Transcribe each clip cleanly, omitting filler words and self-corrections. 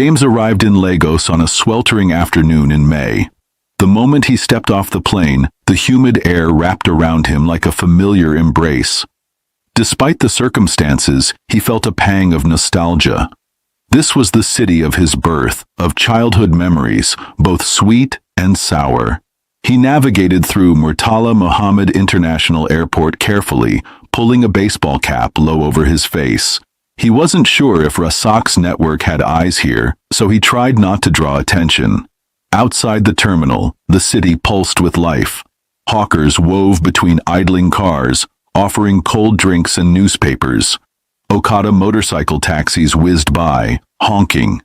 James arrived in Lagos on a sweltering afternoon in May. The moment he stepped off the plane, the humid air wrapped around him like a familiar embrace. Despite the circumstances, he felt a pang of nostalgia. This was the city of his birth, of childhood memories, both sweet and sour. He navigated through Murtala Muhammad International Airport carefully, pulling a baseball cap low over his face. He wasn't sure if Rasak's network had eyes here, so he tried not to draw attention. Outside the terminal, the city pulsed with life. Hawkers wove between idling cars, offering cold drinks and newspapers. Okada motorcycle taxis whizzed by, honking.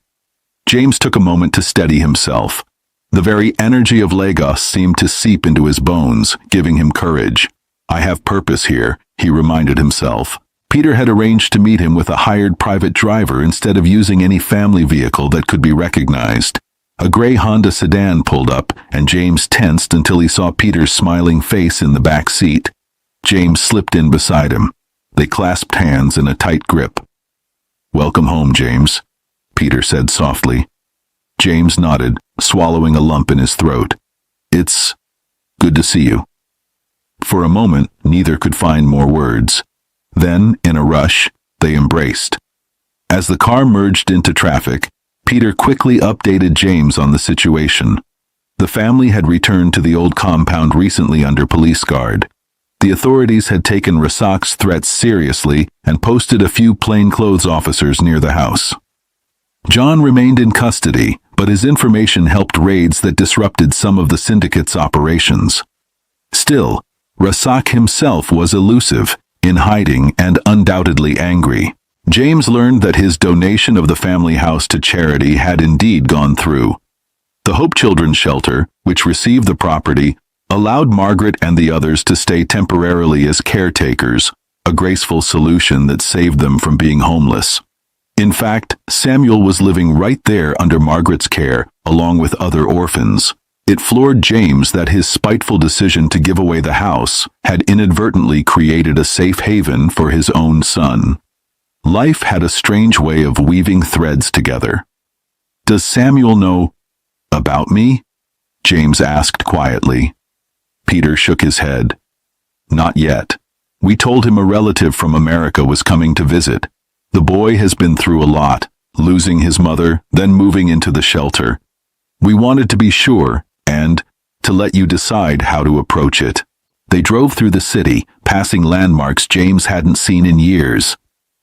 James took a moment to steady himself. The very energy of Lagos seemed to seep into his bones, giving him courage. "I have purpose here," he reminded himself. Peter had arranged to meet him with a hired private driver instead of using any family vehicle that could be recognized. A gray Honda sedan pulled up, and James tensed until he saw Peter's smiling face in the back seat. James slipped in beside him. They clasped hands in a tight grip. "Welcome home, James," Peter said softly. James nodded, swallowing a lump in his throat. "It's good to see you." For a moment, neither could find more words. Then, in a rush, they embraced. As the car merged into traffic, Peter quickly updated James on the situation. The family had returned to the old compound recently under police guard. The authorities had taken Rasak's threats seriously and posted a few plainclothes officers near the house. John remained in custody, but his information helped raids that disrupted some of the syndicate's operations. Still, Rasak himself was elusive, in hiding and undoubtedly angry. James learned that his donation of the family house to charity had indeed gone through. The Hope Children's Shelter, which received the property, allowed Margaret and the others to stay temporarily as caretakers, a graceful solution that saved them from being homeless. In fact, Samuel was living right there under Margaret's care, along with other orphans. It floored James that his spiteful decision to give away the house had inadvertently created a safe haven for his own son. Life had a strange way of weaving threads together. "Does Samuel know about me?" James asked quietly. Peter shook his head. "Not yet. We told him a relative from America was coming to visit. The boy has been through a lot, losing his mother, then moving into the shelter. We wanted to be sure, and to let you decide how to approach it." They drove through the city, passing landmarks James hadn't seen in years.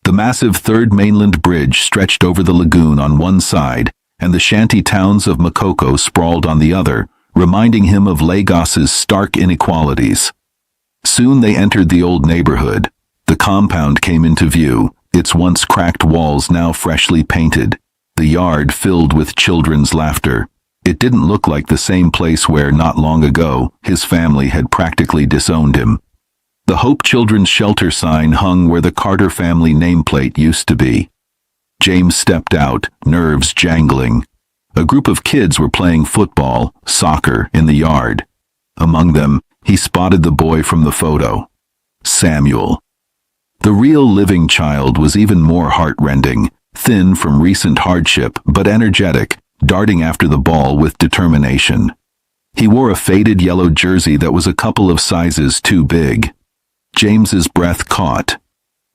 The massive Third Mainland Bridge stretched over the lagoon on one side, and the shanty towns of Makoko sprawled on the other, reminding him of Lagos's stark inequalities. Soon they entered the old neighborhood. The compound came into view, its once cracked walls now freshly painted, the yard filled with children's laughter. It didn't look like the same place where, not long ago, his family had practically disowned him. The Hope Children's Shelter sign hung where the Carter family nameplate used to be. James stepped out, nerves jangling. A group of kids were playing football, soccer, in the yard. Among them, he spotted the boy from the photo. Samuel. The real living child was even more heart-rending, thin from recent hardship, but energetic, darting after the ball with determination. He wore a faded yellow jersey that was a couple of sizes too big. James's breath caught.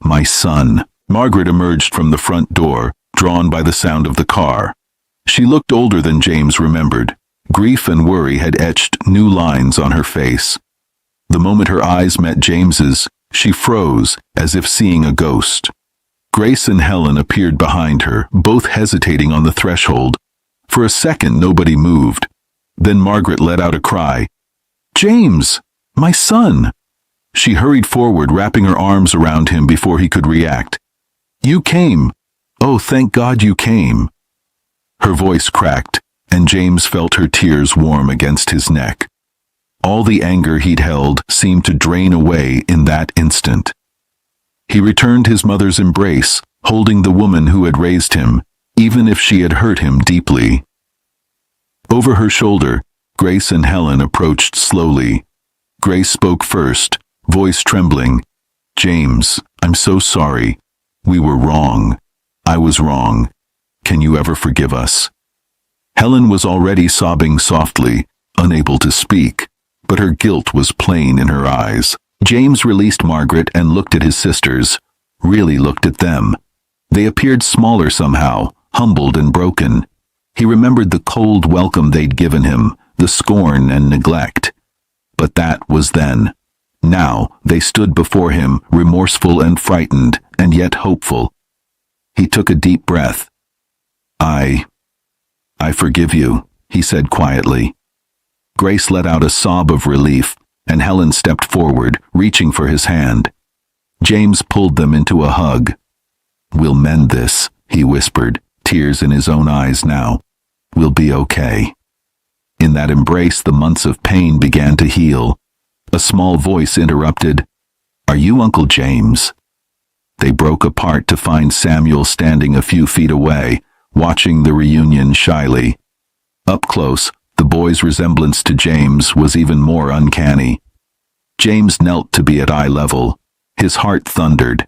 "My son." Margaret emerged from the front door, drawn by the sound of the car. She looked older than James remembered. Grief and worry had etched new lines on her face. The moment her eyes met James's, she froze, as if seeing a ghost. Grace and Helen appeared behind her, both hesitating on the threshold. For a second, nobody moved. Then Margaret let out a cry. "James! My son!" She hurried forward, wrapping her arms around him before he could react. "You came! Oh, thank God you came!" Her voice cracked, and James felt her tears warm against his neck. All the anger he'd held seemed to drain away in that instant. He returned his mother's embrace, holding the woman who had raised him, even if she had hurt him deeply. Over her shoulder, Grace and Helen approached slowly. Grace spoke first, voice trembling. "James, I'm so sorry. We were wrong. I was wrong. Can you ever forgive us?" Helen was already sobbing softly, unable to speak, but her guilt was plain in her eyes. James released Margaret and looked at his sisters, really looked at them. They appeared smaller somehow, humbled and broken. He remembered the cold welcome they'd given him, the scorn and neglect. But that was then. Now they stood before him, remorseful and frightened, and yet hopeful. He took a deep breath. I forgive you," he said quietly. Grace let out a sob of relief, and Helen stepped forward, reaching for his hand. James pulled them into a hug. "We'll mend this," he whispered, tears in his own eyes now. "We'll be okay." In that embrace, the months of pain began to heal. A small voice interrupted, "Are you Uncle James?" They broke apart to find Samuel standing a few feet away, watching the reunion shyly. Up close, the boy's resemblance to James was even more uncanny. James knelt to be at eye level. His heart thundered.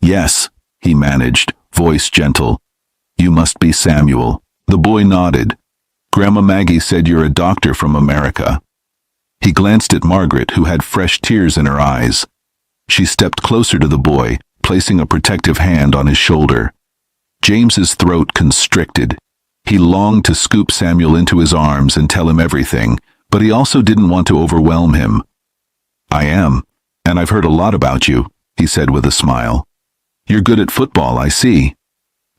"Yes," he managed, voice gentle. "You must be Samuel." The boy nodded. "Grandma Maggie said you're a doctor from America." He glanced at Margaret, who had fresh tears in her eyes. She stepped closer to the boy, placing a protective hand on his shoulder. James's throat constricted. He longed to scoop Samuel into his arms and tell him everything, but he also didn't want to overwhelm him. "I am, and I've heard a lot about you," he said with a smile. "You're good at football, I see."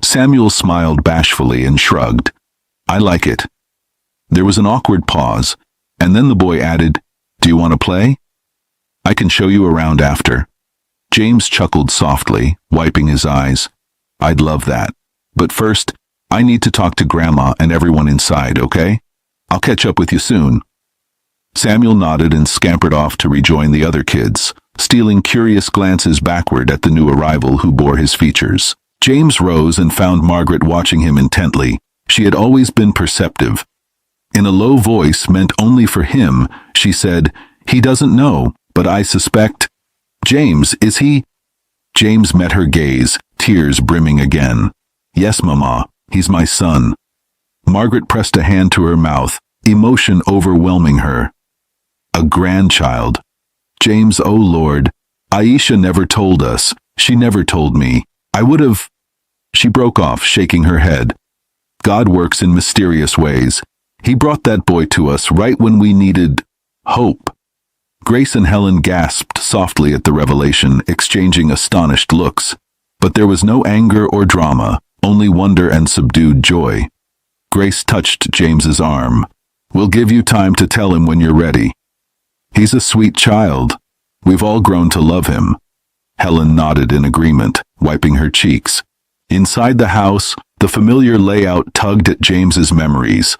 Samuel smiled bashfully and shrugged. "I like it." There was an awkward pause, and then the boy added, "Do you want to play? I can show you around after." James chuckled softly, wiping his eyes. "I'd love that. But first, I need to talk to Grandma and everyone inside, okay? I'll catch up with you soon." Samuel nodded and scampered off to rejoin the other kids, stealing curious glances backward at the new arrival who bore his features. James rose and found Margaret watching him intently. She had always been perceptive. In a low voice meant only for him, she said, "He doesn't know, but I suspect—" "James, is he—" James met her gaze, tears brimming again. "Yes, Mama, he's my son." Margaret pressed a hand to her mouth, emotion overwhelming her. "A grandchild. James, oh Lord, Aisha never told us. She never told me. I would have—" She broke off, shaking her head. "God works in mysterious ways. He brought that boy to us right when we needed hope." Grace and Helen gasped softly at the revelation, exchanging astonished looks. But there was no anger or drama, only wonder and subdued joy. Grace touched James's arm. "We'll give you time to tell him when you're ready. He's a sweet child. We've all grown to love him." Helen nodded in agreement, wiping her cheeks. Inside the house, the familiar layout tugged at James's memories.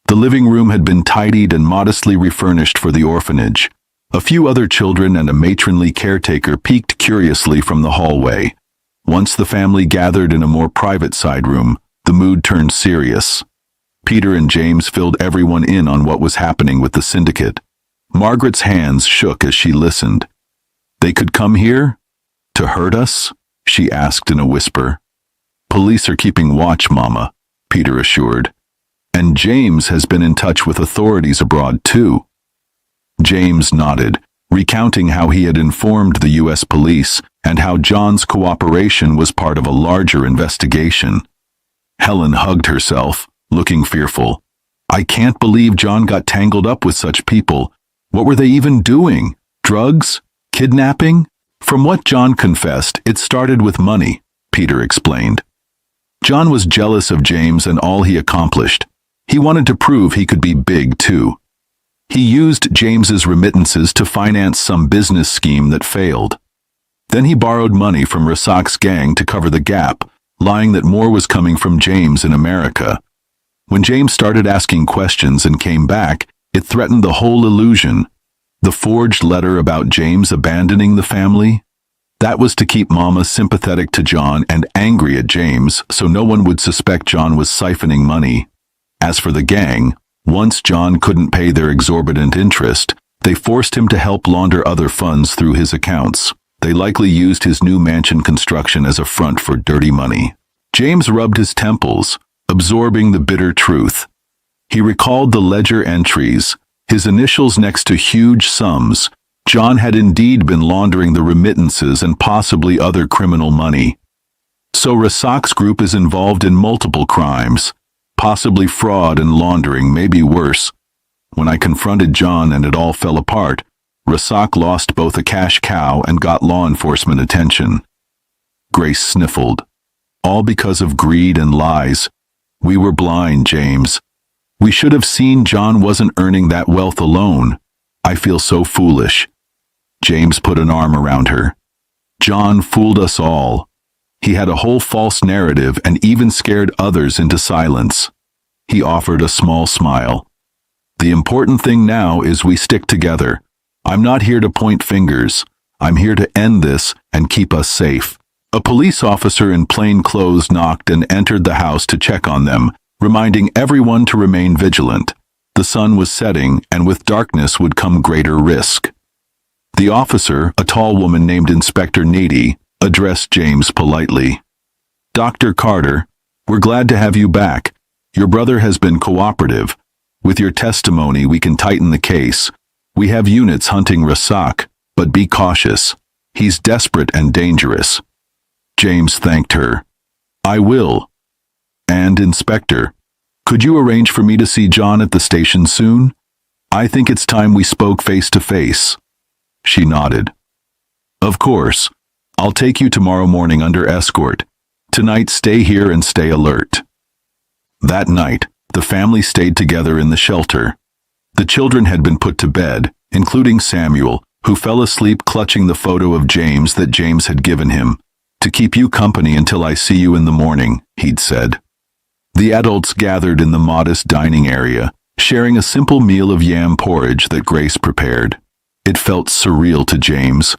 The living room had been tidied and modestly refurnished for the orphanage. A few other children and a matronly caretaker peeked curiously from the hallway. Once the family gathered in a more private side room, the mood turned serious. Peter and James filled everyone in on what was happening with the syndicate. Margaret's hands shook as she listened. "They could come here? To hurt us?" she asked in a whisper. "Police are keeping watch, Mama," Peter assured. "And James has been in touch with authorities abroad, too." James nodded, recounting how he had informed the U.S. police and how John's cooperation was part of a larger investigation. Helen hugged herself, looking fearful. "I can't believe John got tangled up with such people. What were they even doing? Drugs? Kidnapping?" "From what John confessed, it started with money," Peter explained. John was jealous of James and all he accomplished. He wanted to prove he could be big, too. He used James's remittances to finance some business scheme that failed. Then he borrowed money from Rasak's gang to cover the gap, lying that more was coming from James in America. When James started asking questions and came back, it threatened the whole illusion. The forged letter about James abandoning the family? That was to keep Mama sympathetic to John and angry at James, so no one would suspect John was siphoning money. As for the gang, once John couldn't pay their exorbitant interest, they forced him to help launder other funds through his accounts. They likely used his new mansion construction as a front for dirty money. James rubbed his temples. absorbing the bitter truth. He recalled the ledger entries, his initials next to huge sums. John had indeed been laundering the remittances and possibly other criminal money. So Rasak's group is involved in multiple crimes, possibly fraud and laundering, maybe worse. When I confronted John and it all fell apart, Rasak lost both a cash cow and got law enforcement attention. Grace sniffled. All because of greed and lies. We were blind, James. We should have seen John wasn't earning that wealth alone. I feel so foolish. James put an arm around her. John fooled us all. He had a whole false narrative and even scared others into silence. He offered a small smile. The important thing now is we stick together. I'm not here to point fingers. I'm here to end this and keep us safe. A police officer in plain clothes knocked and entered the house to check on them, reminding everyone to remain vigilant. The sun was setting, and with darkness would come greater risk. The officer, a tall woman named Inspector Needy, addressed James politely. Dr. Carter, we're glad to have you back. Your brother has been cooperative. With your testimony, we can tighten the case. We have units hunting Rasak, but be cautious. He's desperate and dangerous. James thanked her. I will. And, Inspector, could you arrange for me to see John at the station soon? I think it's time we spoke face to face. She nodded. Of course. I'll take you tomorrow morning under escort. Tonight, stay here and stay alert. That night, the family stayed together in the shelter. The children had been put to bed, including Samuel, who fell asleep clutching the photo of James that James had given him. To keep you company until I see you in the morning, he'd said. The adults gathered in the modest dining area, sharing a simple meal of yam porridge that Grace prepared. It felt surreal to James.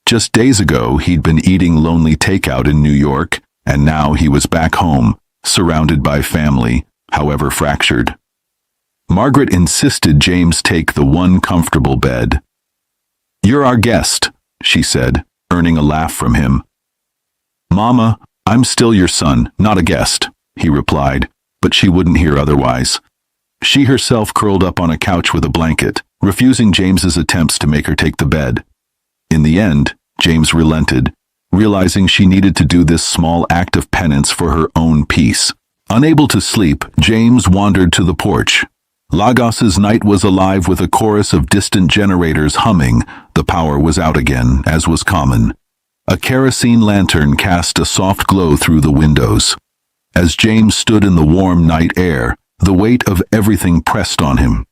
Just days ago, he'd been eating lonely takeout in New York, and now he was back home, surrounded by family, however fractured. Margaret insisted James take the one comfortable bed. You're our guest, she said, earning a laugh from him. Mama, I'm still your son, not a guest, he replied, but she wouldn't hear otherwise. She herself curled up on a couch with a blanket, refusing James's attempts to make her take the bed. In the end, James relented, realizing she needed to do this small act of penance for her own peace. Unable to sleep, James wandered to the porch. Lagos's night was alive with a chorus of distant generators humming. The power was out again, as was common. A kerosene lantern cast a soft glow through the windows. As James stood in the warm night air, the weight of everything pressed on him.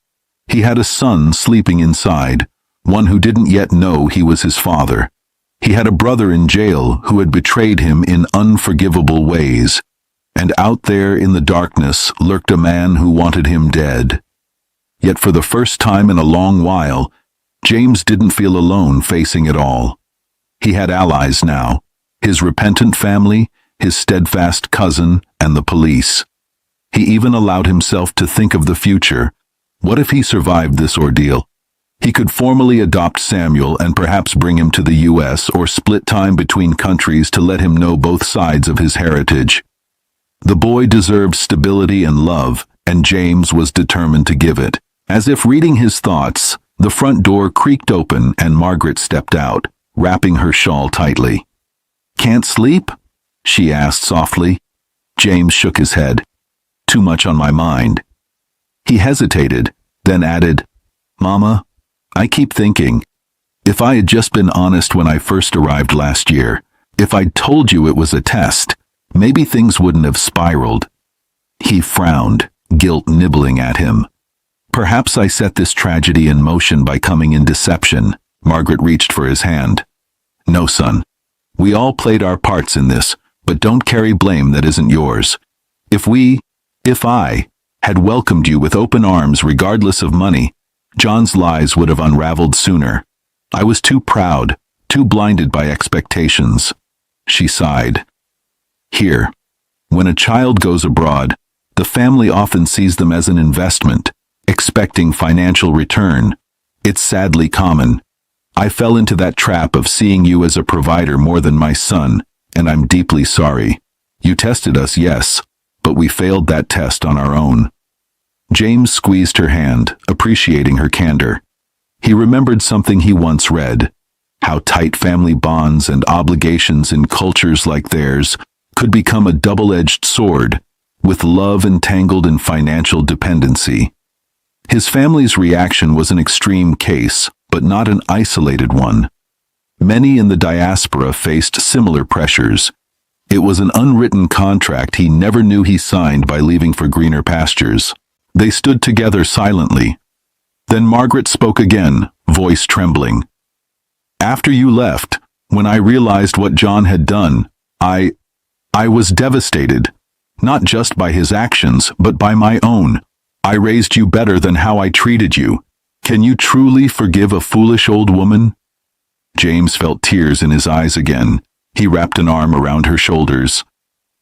He had a son sleeping inside, one who didn't yet know he was his father. He had a brother in jail who had betrayed him in unforgivable ways. And out there in the darkness lurked a man who wanted him dead. Yet for the first time in a long while, James didn't feel alone facing it all. He had allies now, his repentant family, his steadfast cousin, and the police. He even allowed himself to think of the future. What if he survived this ordeal? He could formally adopt Samuel and perhaps bring him to the U.S. or split time between countries to let him know both sides of his heritage. The boy deserved stability and love, and James was determined to give it. As if reading his thoughts, the front door creaked open and Margaret stepped out, wrapping her shawl tightly. Can't sleep? She asked softly. James shook his head. Too much on my mind. He hesitated, then added, Mama, I keep thinking, if I had just been honest when I first arrived last year, if I'd told you it was a test, maybe things wouldn't have spiraled. He frowned, guilt nibbling at him. Perhaps I set this tragedy in motion by coming in deception. Margaret reached for his hand. No, son. We all played our parts in this, but don't carry blame that isn't yours. If I, had welcomed you with open arms regardless of money, John's lies would have unraveled sooner. I was too proud, too blinded by expectations. She sighed. Here, when a child goes abroad, the family often sees them as an investment, expecting financial return. It's sadly common. I fell into that trap of seeing you as a provider more than my son, and I'm deeply sorry. You tested us, yes, but we failed that test on our own." James squeezed her hand, appreciating her candor. He remembered something he once read, how tight family bonds and obligations in cultures like theirs could become a double-edged sword, with love entangled in financial dependency. His family's reaction was an extreme case, but not an isolated one. Many in the diaspora faced similar pressures. It was an unwritten contract he never knew he signed by leaving for greener pastures. They stood together silently. Then Margaret spoke again, voice trembling. "After you left, when I realized what John had done, I was devastated, not just by his actions, but by my own. I raised you better than how I treated you. Can you truly forgive a foolish old woman?" James felt tears in his eyes again. He wrapped an arm around her shoulders.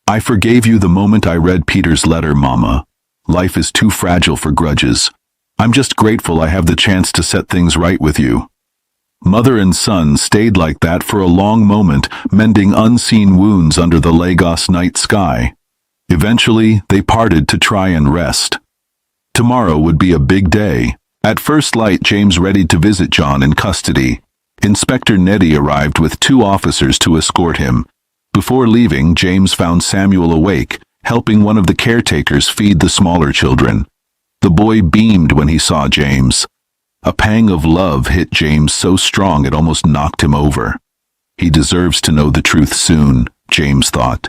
"I forgave you the moment I read Peter's letter, Mama. Life is too fragile for grudges. I'm just grateful I have the chance to set things right with you." Mother and son stayed like that for a long moment, mending unseen wounds under the Lagos night sky. Eventually, they parted to try and rest. Tomorrow would be a big day. At first light, James readied to visit John in custody. Inspector Neddy arrived with 2 officers to escort him. Before leaving, James found Samuel awake, helping one of the caretakers feed the smaller children. The boy beamed when he saw James. A pang of love hit James so strong it almost knocked him over. He deserves to know the truth soon, James thought.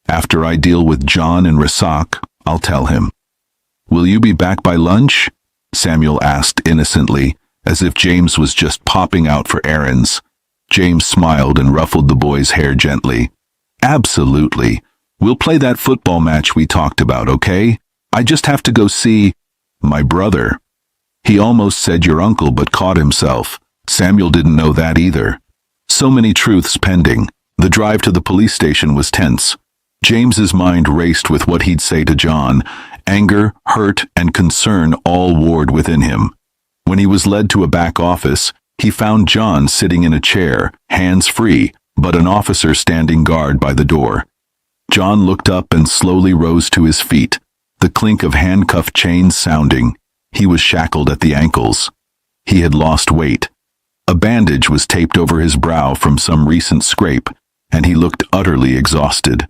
After I deal with John and Rasak, I'll tell him. "Will you be back by lunch?" Samuel asked innocently, as if James was just popping out for errands. James smiled and ruffled the boy's hair gently. "Absolutely. We'll play that football match we talked about, okay? I just have to go see my brother." He almost said your uncle, but caught himself. Samuel didn't know that either. So many truths pending. The drive to the police station was tense. James's mind raced with what he'd say to John. Anger, hurt, and concern all warred within him. When he was led to a back office, he found John sitting in a chair, hands free, but an officer standing guard by the door. John looked up and slowly rose to his feet, the clink of handcuff chains sounding. He was shackled at the ankles. He had lost weight. A bandage was taped over his brow from some recent scrape, and he looked utterly exhausted.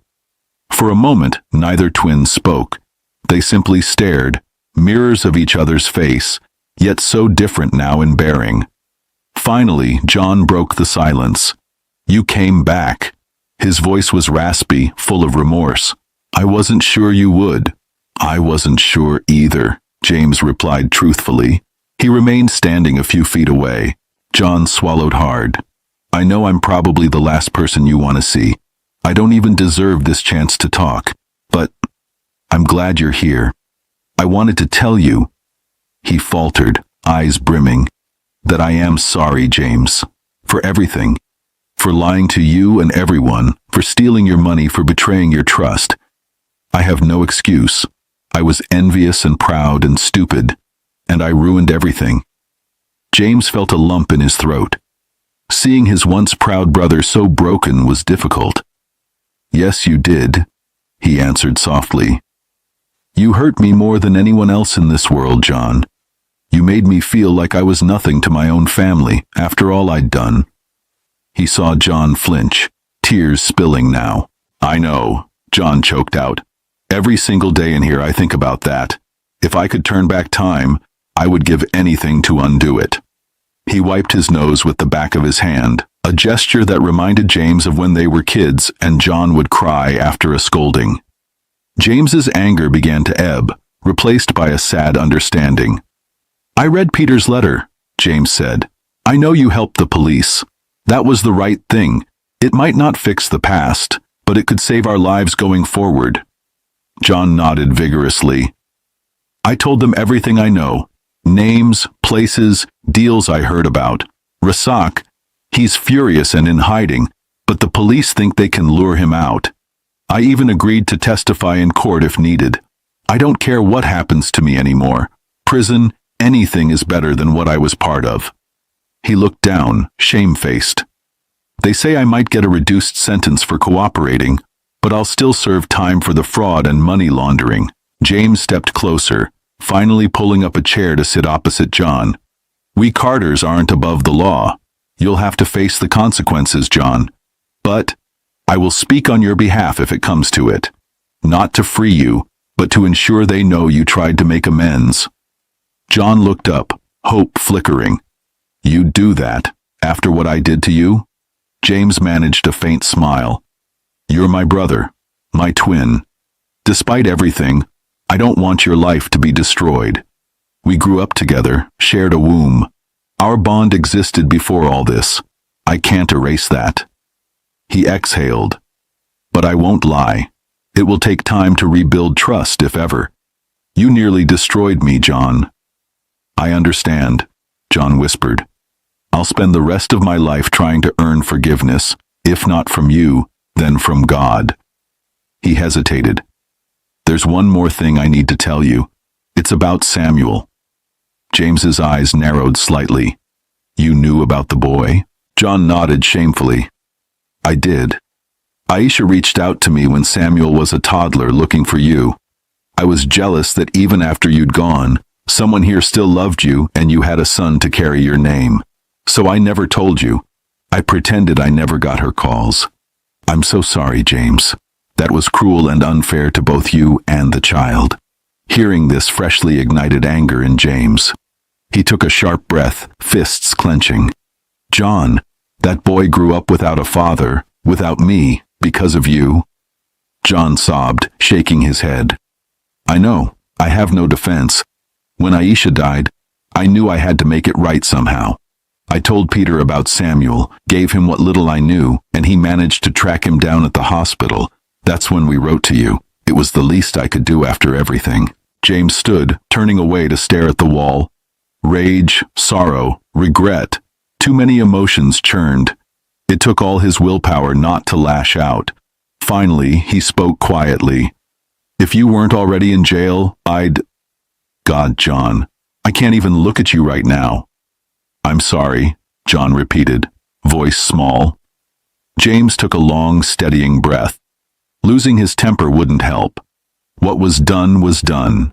For a moment, neither twin spoke. They simply stared, mirrors of each other's face, yet so different now in bearing. Finally, John broke the silence. "You came back." His voice was raspy, full of remorse. "I wasn't sure you would." "I wasn't sure either," James replied truthfully. He remained standing a few feet away. John swallowed hard. "I know I'm probably the last person you want to see. I don't even deserve this chance to talk. But I'm glad you're here. I wanted to tell you," he faltered, eyes brimming, "that I am sorry, James, for everything. For lying to you and everyone, for stealing your money, for betraying your trust. I have no excuse. I was envious and proud and stupid, and I ruined everything." James felt a lump in his throat. Seeing his once proud brother so broken was difficult. "Yes, you did," he answered softly. "You hurt me more than anyone else in this world, John. You made me feel like I was nothing to my own family after all I'd done." He saw John flinch, tears spilling now. "I know," John choked out. "Every single day in here I think about that. If I could turn back time, I would give anything to undo it." He wiped his nose with the back of his hand, a gesture that reminded James of when they were kids and John would cry after a scolding. James's anger began to ebb, replaced by a sad understanding. "I read Peter's letter," James said. "I know you helped the police. That was the right thing. It might not fix the past, but it could save our lives going forward." John nodded vigorously. "I told them everything I know. Names, places, deals I heard about. Rasak, he's furious and in hiding, but the police think they can lure him out. I even agreed to testify in court if needed. I don't care what happens to me anymore. Prison, anything is better than what I was part of." He looked down, shamefaced. "They say I might get a reduced sentence for cooperating, but I'll still serve time for the fraud and money laundering. James stepped closer, finally pulling up a chair to sit opposite John. We Carters aren't above the law. You'll have to face the consequences, John. But I will speak on your behalf if it comes to it. Not to free you, but to ensure they know you tried to make amends. John looked up, hope flickering. You'd do that, after what I did to you? James managed a faint smile. You're my brother, my twin. Despite everything, I don't want your life to be destroyed. We grew up together, shared a womb. Our bond existed before all this. I can't erase that. He exhaled. But I won't lie. It will take time to rebuild trust, if ever. You nearly destroyed me, John. I understand, John whispered. I'll spend the rest of my life trying to earn forgiveness, if not from you, then from God. He hesitated. There's one more thing I need to tell you. It's about Samuel. James's eyes narrowed slightly. You knew about the boy? John nodded shamefully. I did. Aisha reached out to me when Samuel was a toddler looking for you. I was jealous that even after you'd gone, someone here still loved you and you had a son to carry your name. So I never told you. I pretended I never got her calls. I'm so sorry, James. That was cruel and unfair to both you and the child. Hearing this freshly ignited anger in James. He took a sharp breath, fists clenching. John, that boy grew up without a father, without me, because of you. John sobbed, shaking his head. I know, I have no defense. When Aisha died, I knew I had to make it right somehow. I told Peter about Samuel, gave him what little I knew, and he managed to track him down at the hospital. That's when we wrote to you. It was the least I could do after everything. James stood, turning away to stare at the wall. Rage, sorrow, regret. Too many emotions churned. It took all his willpower not to lash out. Finally, he spoke quietly. If you weren't already in jail, I'd... God, John, I can't even look at you right now. I'm sorry, John repeated, voice small. James took a long, steadying breath. Losing his temper wouldn't help. What was done was done.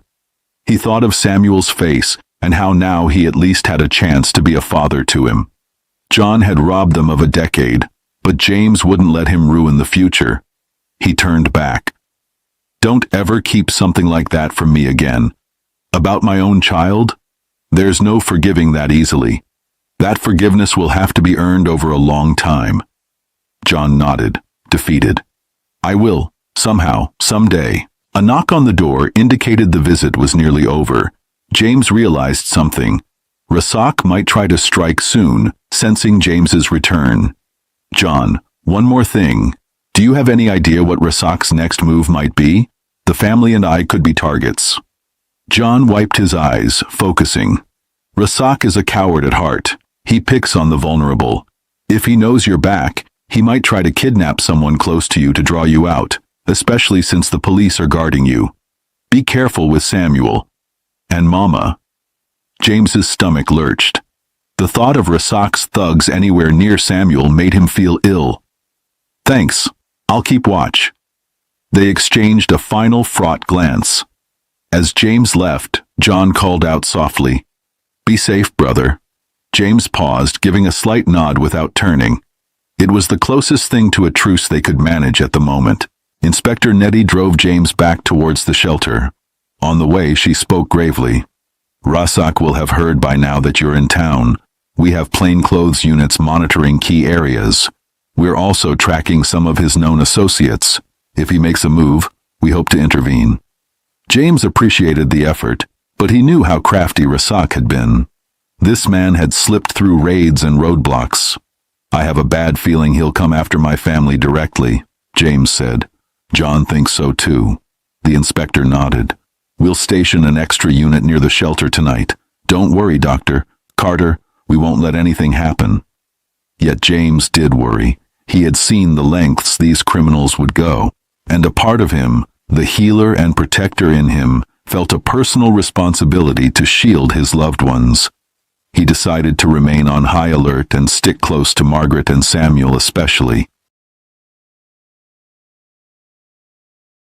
He thought of Samuel's face and how now he at least had a chance to be a father to him. John had robbed them of a decade, but James wouldn't let him ruin the future. He turned back. Don't ever keep something like that from me again. About my own child? There's no forgiving that easily. That forgiveness will have to be earned over a long time. John nodded, defeated. I will, somehow, someday. A knock on the door indicated the visit was nearly over. James realized something. Rasak might try to strike soon, sensing James's return. John, one more thing. Do you have any idea what Rasak's next move might be? The family and I could be targets. John wiped his eyes, focusing. Rasak is a coward at heart. He picks on the vulnerable. If he knows you're back, he might try to kidnap someone close to you to draw you out, especially since the police are guarding you. Be careful with Samuel. And Mama. James's stomach lurched. The thought of Rasak's thugs anywhere near Samuel made him feel ill. Thanks. I'll keep watch. They exchanged a final fraught glance. As James left, John called out softly, Be safe, brother. James paused, giving a slight nod without turning. It was the closest thing to a truce they could manage at the moment. Inspector Nettie drove James back towards the shelter. On the way, she spoke gravely. Rasak will have heard by now that you're in town. We have plainclothes units monitoring key areas. We're also tracking some of his known associates. If he makes a move, we hope to intervene. James appreciated the effort, but he knew how crafty Rasak had been. This man had slipped through raids and roadblocks. I have a bad feeling he'll come after my family directly, James said. John thinks so too. The inspector nodded. We'll station an extra unit near the shelter tonight. Don't worry, Dr. Carter, we won't let anything happen. Yet James did worry. He had seen the lengths these criminals would go, and a part of him, the healer and protector in him, felt a personal responsibility to shield his loved ones. He decided to remain on high alert and stick close to Margaret and Samuel especially.